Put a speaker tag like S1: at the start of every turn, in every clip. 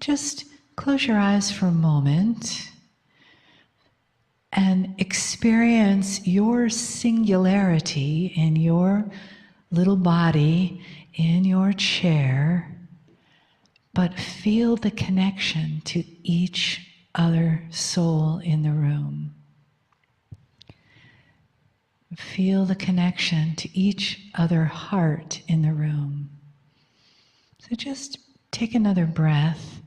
S1: just close your eyes for a moment and experience your singularity in your little body, in your chair, but feel the connection to each other soul in the room. Feel the connection to each other heart in the room. So just take another breath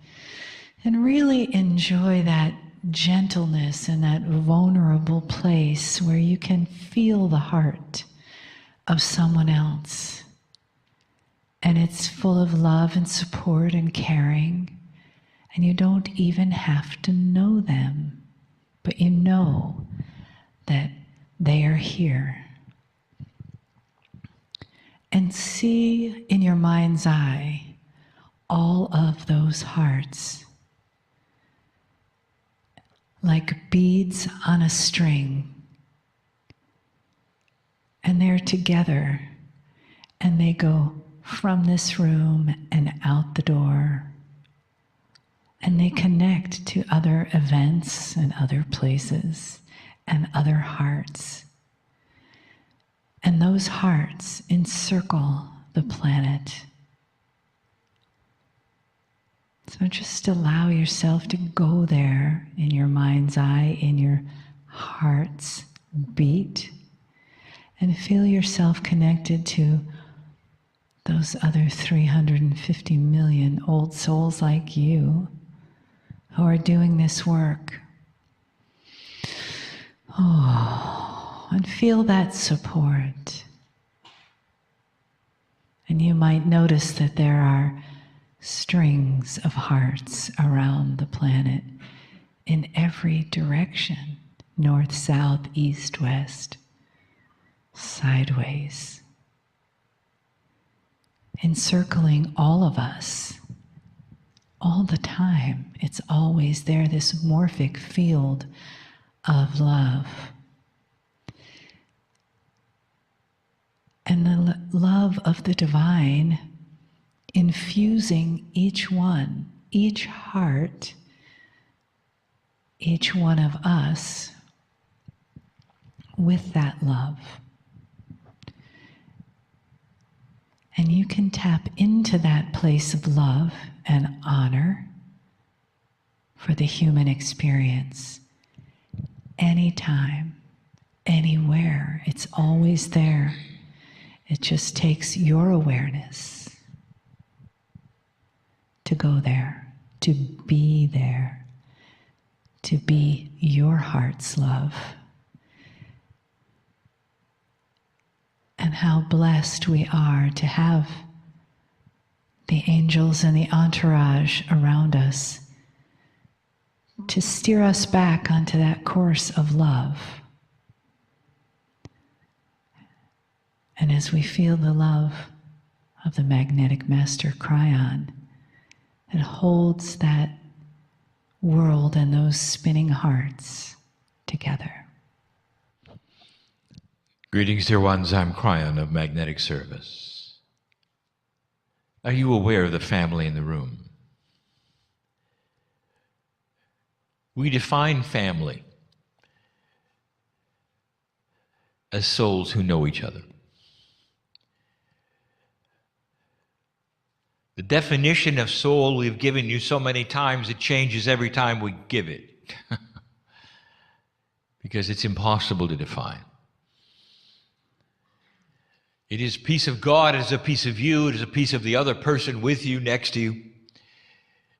S1: and really enjoy that gentleness and that vulnerable place where you can feel the heart of someone else. And it's full of love and support and caring. And you don't even have to know them, but you know that they are here. And see in your mind's eye all of those hearts like beads on a string. And they're together, and they go from this room and out the door. And they connect to other events and other places and other hearts. And those hearts encircle the planet. So just allow yourself to go there in your mind's eye, in your heart's beat, and feel yourself connected to those other 350 million old souls like you who are doing this work. Oh, and feel that support. And you might notice that there are strings of hearts around the planet in every direction, north, south, east, west, sideways, encircling all of us all the time. It's always there, this morphic field of love. And the love of the divine infusing each one, each heart, each one of us with that love. And you can tap into that place of love and honor for the human experience anytime, anywhere. It's always there. It just takes your awareness to go there, to be there, to be your heart's love. And how blessed we are to have the angels and the entourage around us to steer us back onto that course of love. And as we feel the love of the magnetic master Kryon, it holds that world and those spinning hearts together.
S2: Greetings, dear ones. I'm Kryon of Magnetic Service. Are you aware of the family in the room? We define family as souls who know each other. The definition of soul we've given you so many times, it changes every time we give it. Because it's impossible to define. It is a piece of God, it is a piece of you, it is a piece of the other person with you, next to you.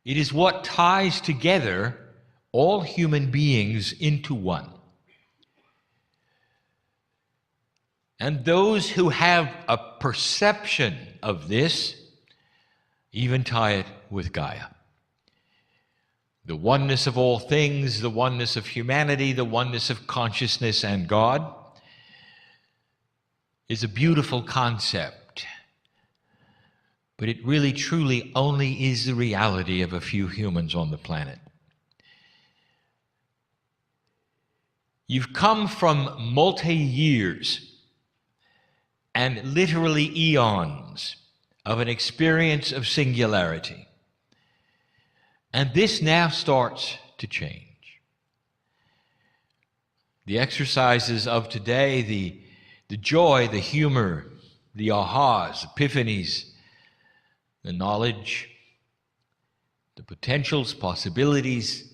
S2: It is what ties together all human beings into one. And those who have a perception of this even tie it with Gaia. The oneness of all things, the oneness of humanity, the oneness of consciousness and God is a beautiful concept, but it really truly only is the reality of a few humans on the planet. You've come from multi-years and literally eons of an experience of singularity. And this now starts to change. The exercises of today, the joy, the humor, the ahas, epiphanies, the knowledge, the potentials, possibilities,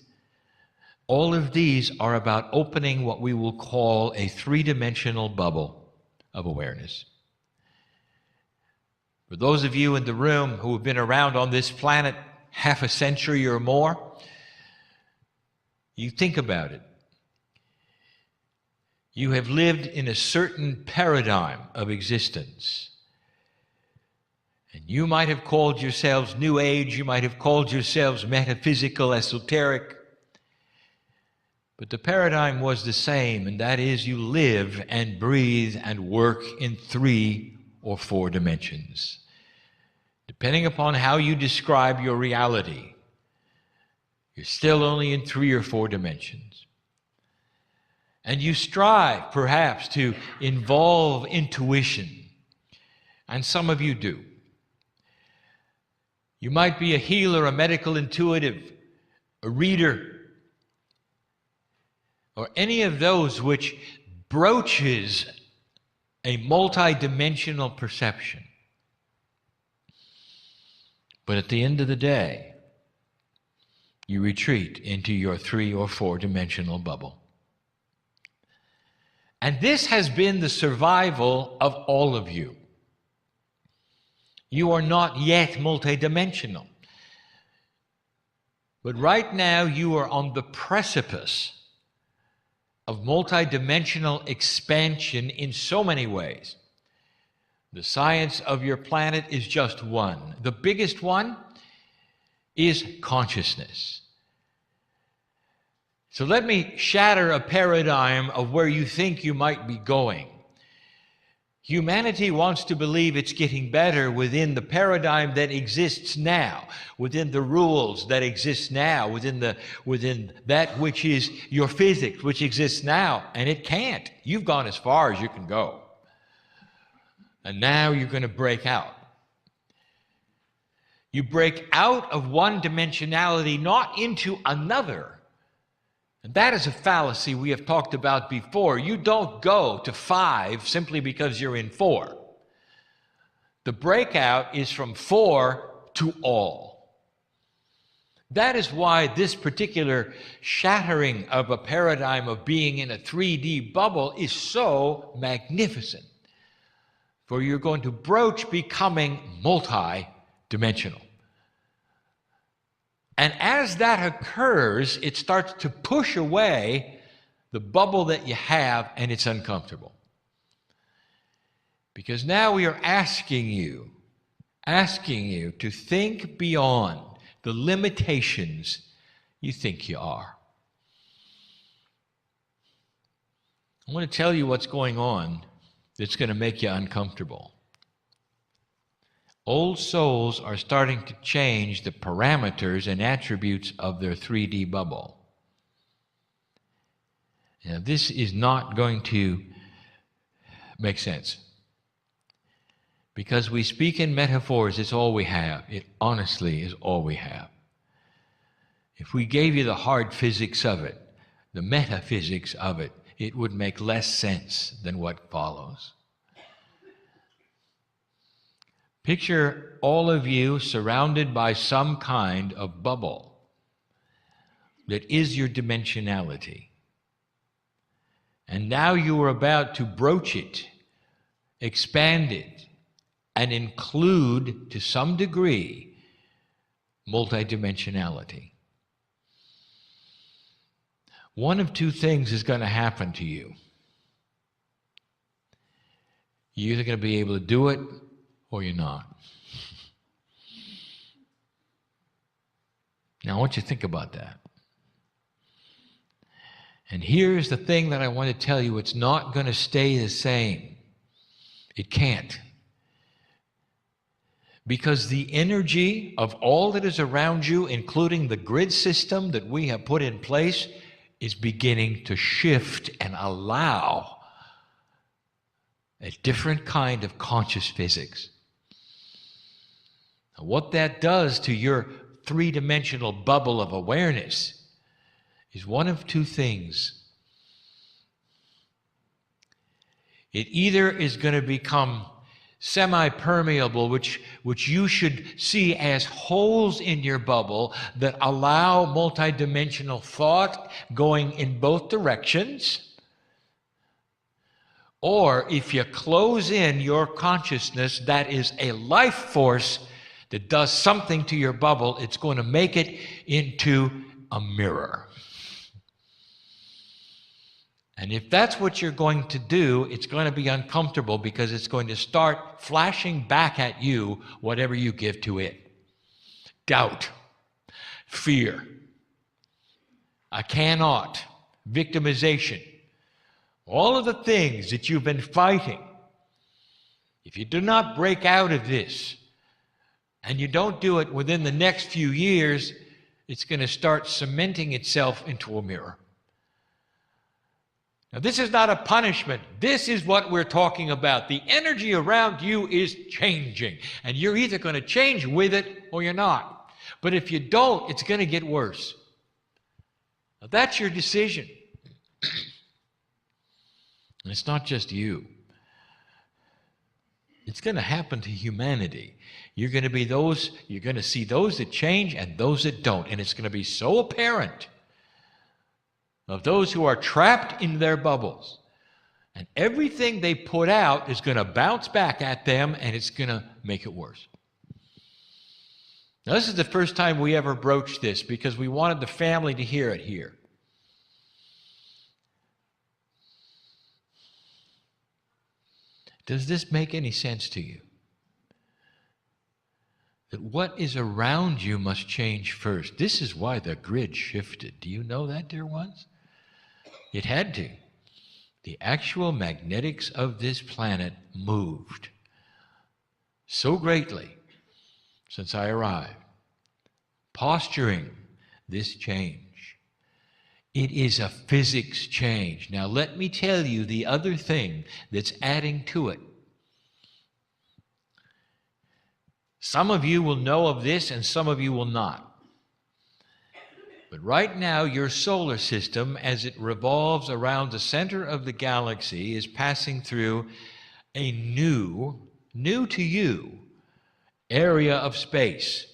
S2: all of these are about opening what we will call a three-dimensional bubble of awareness. For those of you in the room who have been around on this planet half a century or more, you think about it. You have lived in a certain paradigm of existence. And you might have called yourselves New Age, you might have called yourselves metaphysical, esoteric. But the paradigm was the same, and that is you live and breathe and work in 3 or 4 dimensions. Depending upon how you describe your reality, you're still only in 3 or 4 dimensions. And you strive, perhaps, to involve intuition. And some of you do. You might be a healer, a medical intuitive, a reader, or any of those which broaches a multidimensional perception. But at the end of the day, you retreat into your 3 or 4 dimensional bubble. And this has been the survival of all of you. You are not yet multidimensional. But right now you are on the precipice of multidimensional expansion in so many ways. The science of your planet is just one. The biggest one is consciousness. So let me shatter a paradigm of where you think you might be going. Humanity wants to believe it's getting better within the paradigm that exists now, within the rules that exist now, within that which is your physics, which exists now, and it can't. You've gone as far as you can go. And now you're going to break out. You break out of one dimensionality, not into another. And that is a fallacy we have talked about before. You don't go to 5 simply because you're in 4. The breakout is from 4 to all. That is why this particular shattering of a paradigm of being in a 3D bubble is so magnificent. For you're going to broach becoming multi-dimensional. And as that occurs, it starts to push away the bubble that you have, and it's uncomfortable. Because now we are asking you to think beyond the limitations you think you are. I want to tell you what's going on that's going to make you uncomfortable. Old souls are starting to change the parameters and attributes of their 3D bubble. Now, this is not going to make sense. Because we speak in metaphors, it's all we have. It honestly is all we have. If we gave you the hard physics of it, the metaphysics of it, it would make less sense than what follows. Picture all of you surrounded by some kind of bubble that is your dimensionality. And now you are about to broach it, expand it, and include, to some degree, multidimensionality. One of 2 things is going to happen to you. You're either going to be able to do it or you're not. Now, I want you to think about that. And here's the thing that I want to tell you. It's not going to stay the same. It can't. Because the energy of all that is around you, including the grid system that we have put in place, is beginning to shift and allow a different kind of conscious physics. Now, what that does to your three-dimensional bubble of awareness is one of two things. It either is going to become semi-permeable, which you should see as holes in your bubble that allow multidimensional thought going in both directions. Or if you close in your consciousness, that is a life force that does something to your bubble, it's going to make it into a mirror. And if that's what you're going to do, it's going to be uncomfortable because it's going to start flashing back at you whatever you give to it. Doubt, fear, I cannot, victimization, all of the things that you've been fighting. If you do not break out of this, and you don't do it within the next few years, it's going to start cementing itself into a mirror. Now, this is not a punishment. This is what we're talking about. The energy around you is changing, and you're either going to change with it or you're not. But if you don't, it's going to get worse. Now, that's your decision. And it's not just you. It's going to happen to humanity. You're going to see those that change and those that don't. And it's going to be so apparent of those who are trapped in their bubbles. And everything they put out is going to bounce back at them, and it's going to make it worse. Now, this is the first time we ever broached this because we wanted the family to hear it here. Does this make any sense to you? That what is around you must change first. This is why the grid shifted. Do you know that, dear ones? It had to. The actual magnetics of this planet moved so greatly since I arrived, posturing this change. It is a physics change. Now let me tell you the other thing that's adding to it. Some of you will know of this and some of you will not. But right now, your solar system, as it revolves around the center of the galaxy, is passing through a new to you, area of space.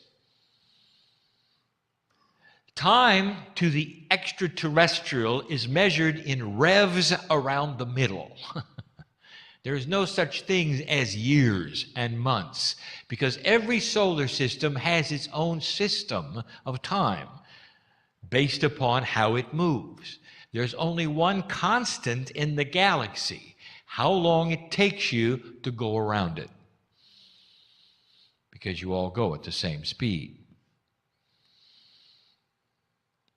S2: Time to the extraterrestrial is measured in revs around the middle. There is no such thing as years and months, because every solar system has its own system of time based upon how it moves. There's only one constant in the galaxy, how long it takes you to go around it, because you all go at the same speed.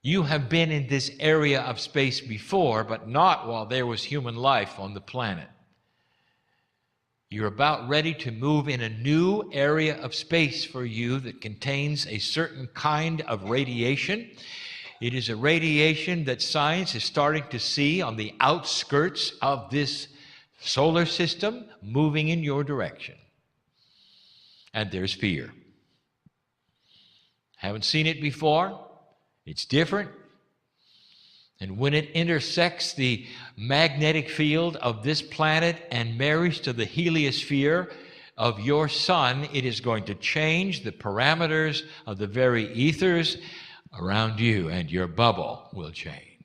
S2: You have been in this area of space before, but not while there was human life on the planet. You're about ready to move in a new area of space for you that contains a certain kind of radiation. It is a radiation that science is starting to see on the outskirts of this solar system moving in your direction. And there's fear. Haven't seen it before? It's different. And when it intersects the magnetic field of this planet and marries to the heliosphere of your sun, it is going to change the parameters of the very ethers around you, and your bubble will change.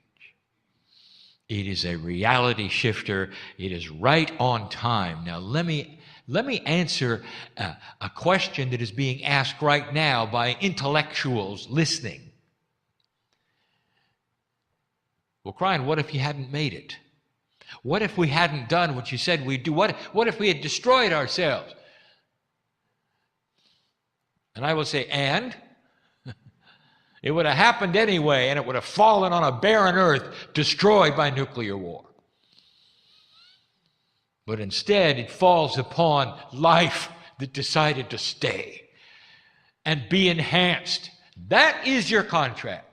S2: It is a reality shifter. It is right on time. Now, let me answer a question that is being asked right now by intellectuals listening. Well, Kryon, what if you hadn't made it? What if we hadn't done what you said we'd do? What if we had destroyed ourselves? And I will say, and? It would have happened anyway, and it would have fallen on a barren earth, destroyed by nuclear war. But instead, it falls upon life that decided to stay and be enhanced. That is your contract.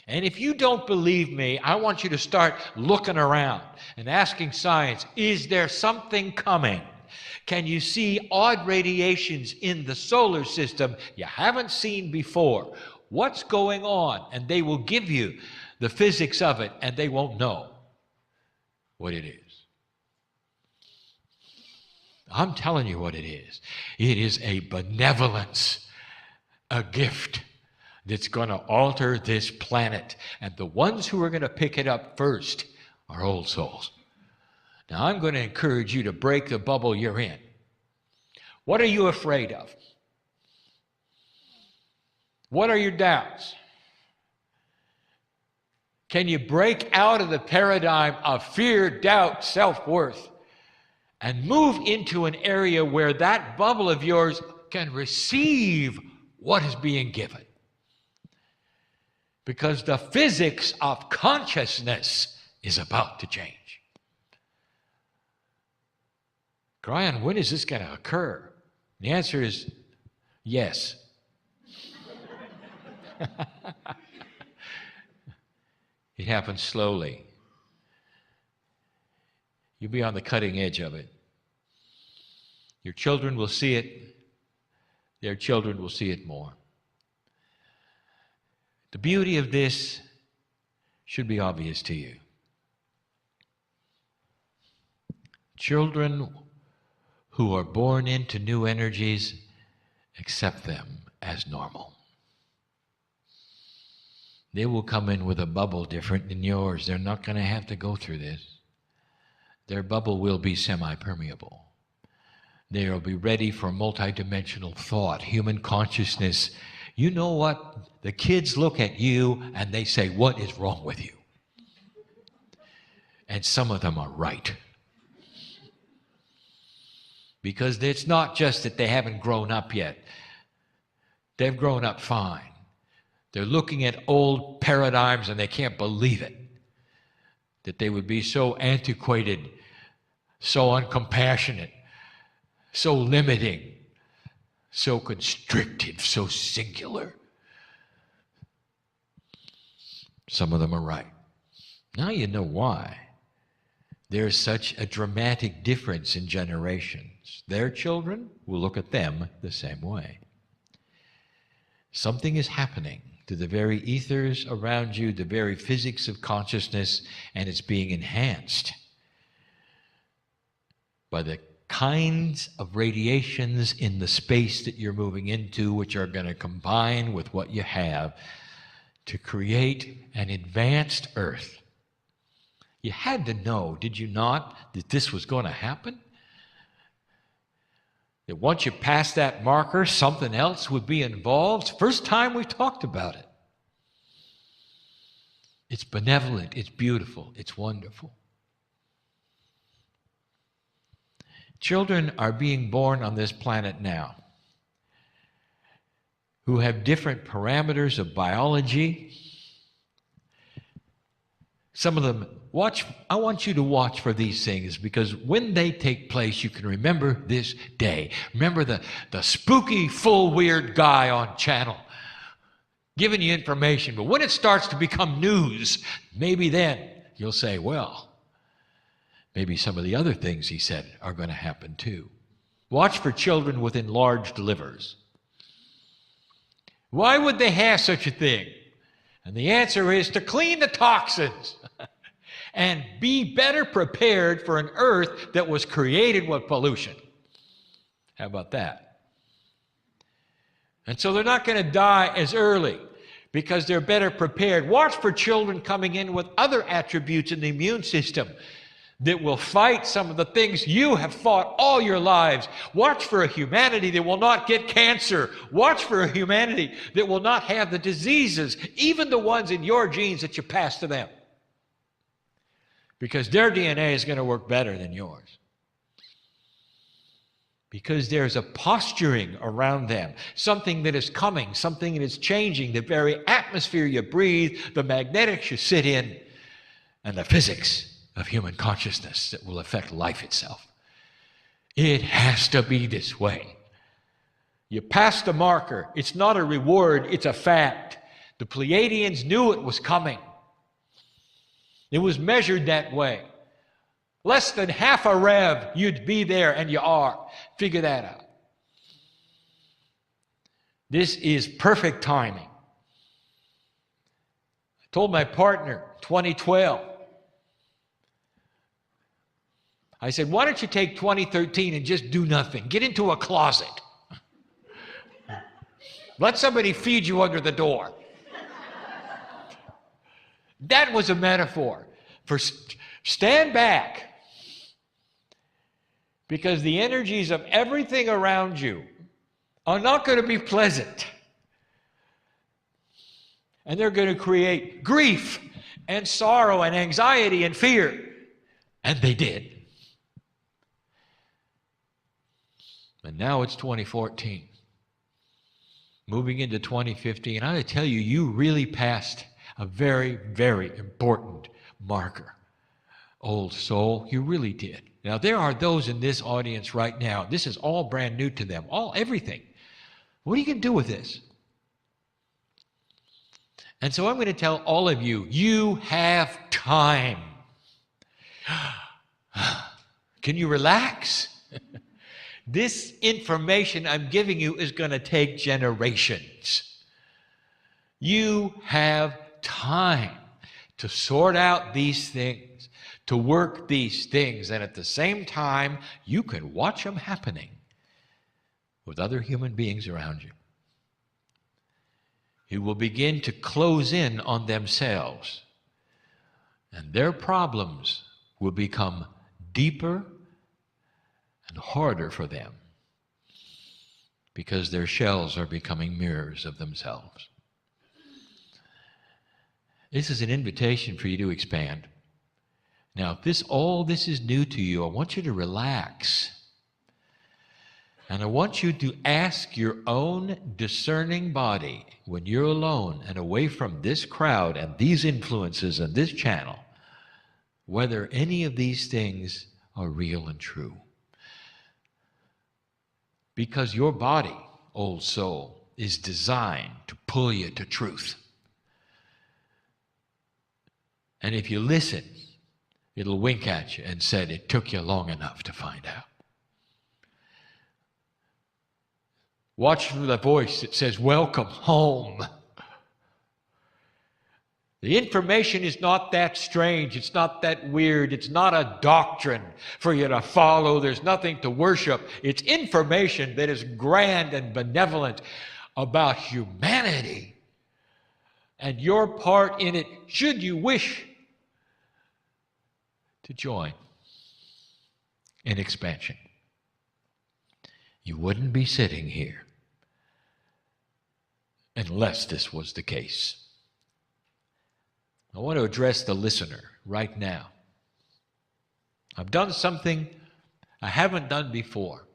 S2: And if you don't believe me, I want you to start looking around and asking science, is there something coming? Can you see odd radiations in the solar system you haven't seen before? What's going on? And they will give you the physics of it, and they won't know what it is. I'm telling you what it is. It is a benevolence, a gift that's going to alter this planet. And the ones who are going to pick it up first are old souls. Now, I'm going to encourage you to break the bubble you're in. What are you afraid of? What are your doubts? Can you break out of the paradigm of fear, doubt, self-worth, and move into an area where that bubble of yours can receive what is being given? Because the physics of consciousness is about to change. Kryon, when is this going to occur? The answer is yes. It happens slowly. You'll be on the cutting edge of it. Your children will see it. Their children will see it more. The beauty of this should be obvious to you. Children who are born into new energies accept them as normal. They will come in with a bubble different than yours. They're not going to have to go through this. Their bubble will be semi-permeable. They will be ready for multidimensional thought, human consciousness. You know what? The kids look at you and they say, "What is wrong with you?" And some of them are right. Because it's not just that they haven't grown up yet. They've grown up fine. They're looking at old paradigms and they can't believe it. That they would be so antiquated, so uncompassionate, so limiting, so constrictive, so singular. Some of them are right. Now you know why there's such a dramatic difference in generations. Their children will look at them the same way. Something is happening to the very ethers around you, the very physics of consciousness, and it's being enhanced by the kinds of radiations in the space that you're moving into, which are going to combine with what you have to create an advanced earth. You had to know, did you not, that this was going to happen? That once you pass that marker, something else would be involved. First time we talked about it. It's benevolent, it's beautiful, it's wonderful. Children are being born on this planet now who have different parameters of biology. Some of them, I want you to watch for these things, because when they take place, you can remember this day. Remember the spooky, full, weird guy on channel giving you information. But when it starts to become news, maybe then you'll say, well, maybe some of the other things he said are going to happen too. Watch for children with enlarged livers. Why would they have such a thing? And the answer is to clean the toxins and be better prepared for an earth that was created with pollution. How about that? And so they're not going to die as early because they're better prepared. Watch for children coming in with other attributes in the immune system that will fight some of the things you have fought all your lives. Watch for a humanity that will not get cancer. Watch for a humanity that will not have the diseases, even the ones in your genes that you pass to them. Because their DNA is going to work better than yours. Because there's a posturing around them, something that is coming, something that is changing, the very atmosphere you breathe, the magnetics you sit in, and the physics of human consciousness that will affect life itself. It has to be this way. You pass the marker. It's not a reward, it's a fact. The Pleiadians knew it was coming. It was measured that way. Less than half a rev, you'd be there, and you are. Figure that out. This is perfect timing. I told my partner, 2012, I said, why don't you take 2013 and just do nothing? Get into a closet. Let somebody feed you under the door. That was a metaphor for stand back, because the energies of everything around you are not going to be pleasant. And they're going to create grief and sorrow and anxiety and fear. And they did. And now it's 2014. Moving into 2015, I tell you, you really passed a very, very important marker. Old soul, you really did. Now, there are those in this audience right now, this is all brand new to them, everything. What are you going to do with this? And so I'm going to tell all of you, you have time. Can you relax? This information I'm giving you is going to take generations. You have time to sort out these things, to work these things, and at the same time, you can watch them happening with other human beings around you. You will begin to close in on themselves, and their problems will become deeper and harder for them because their shells are becoming mirrors of themselves. This is an invitation for you to expand. Now, if all this is new to you, I want you to relax. And I want you to ask your own discerning body, when you're alone and away from this crowd and these influences and this channel, whether any of these things are real and true. Because your body, old soul, is designed to pull you to truth. And if you listen, it'll wink at you and say, it took you long enough to find out. Watch for the voice that says, welcome home. The information is not that strange. It's not that weird. It's not a doctrine for you to follow. There's nothing to worship. It's information that is grand and benevolent about humanity and your part in it, should you wish to join in expansion. You wouldn't be sitting here unless this was the case. I want to address the listener right now. I've done something I haven't done before.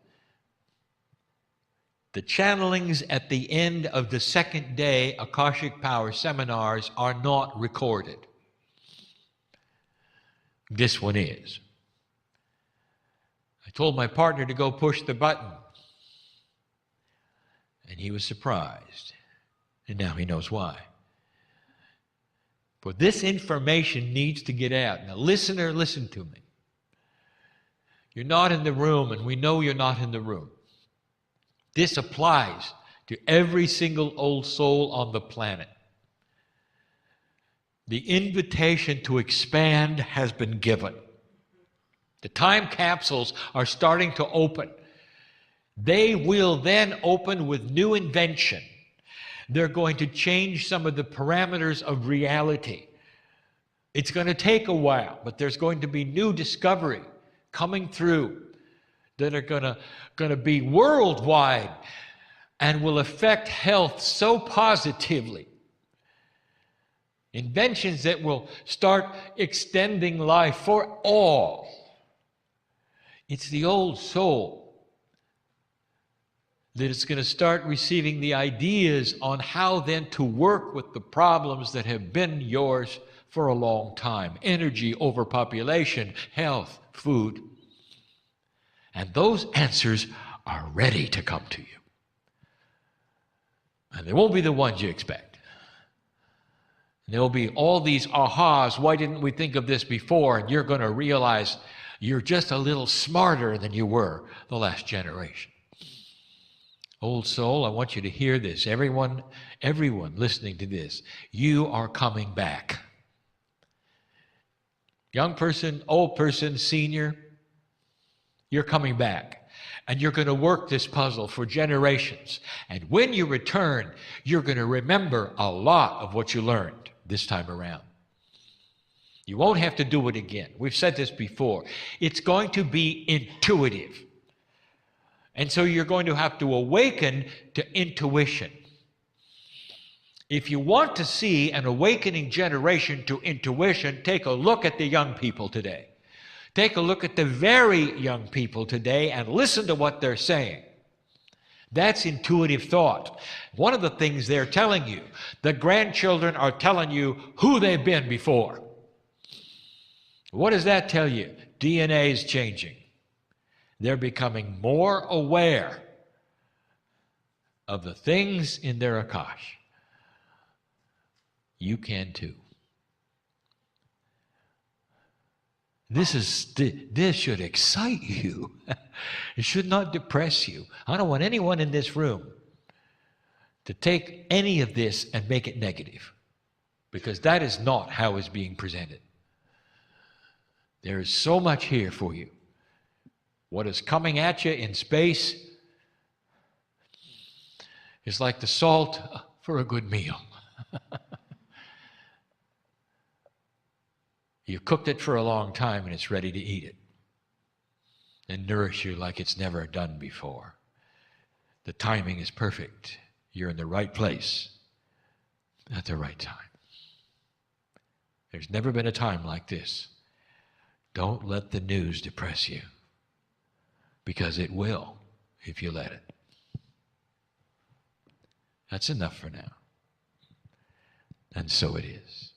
S2: The channelings at the end of the second day Akashic Power seminars are not recorded. This one is. I told my partner to go push the button, and he was surprised. And now he knows why. For this information needs to get out. Now, listener, listen to me. You're not in the room, and we know you're not in the room. This applies to every single old soul on the planet. The invitation to expand has been given. The time capsules are starting to open. They will then open with new invention. They're going to change some of the parameters of reality. It's going to take a while, but there's going to be new discovery coming through that are going to be worldwide and will affect health so positively. Inventions that will start extending life for all. It's the old soul that is going to start receiving the ideas on how then to work with the problems that have been yours for a long time. Energy, overpopulation, health, food. And those answers are ready to come to you. And they won't be the ones you expect. There will be all these ahas, why didn't we think of this before? And you're going to realize You're just a little smarter than you were the last generation. Old soul, I want you to hear this. Everyone listening to this, you are coming back. Young person, old person, senior, you're coming back. And you're going to work this puzzle for generations. And when you return, you're going to remember a lot of what you learned this time around. You won't have to do it again. We've said this before. It's going to be intuitive. And so you're going to have to awaken to intuition. If you want to see an awakening generation to intuition, take a look at the young people today. Take a look at the very young people today and listen to what they're saying. That's intuitive thought. One of the things they're telling you, the grandchildren are telling you who they've been before. What does that tell you? DNA is changing. They're becoming more aware of the things in their Akash. You can too. This should excite you. It should not depress you. I don't want anyone in this room to take any of this and make it negative, because that is not how it's being presented. There is so much here for you. What is coming at you in space is like the salt for a good meal. You cooked it for a long time and it's ready to eat it and nourish you like it's never done before. The timing is perfect. You're in the right place at the right time. There's never been a time like this. Don't let the news depress you, because it will if you let it. That's enough for now. And so it is.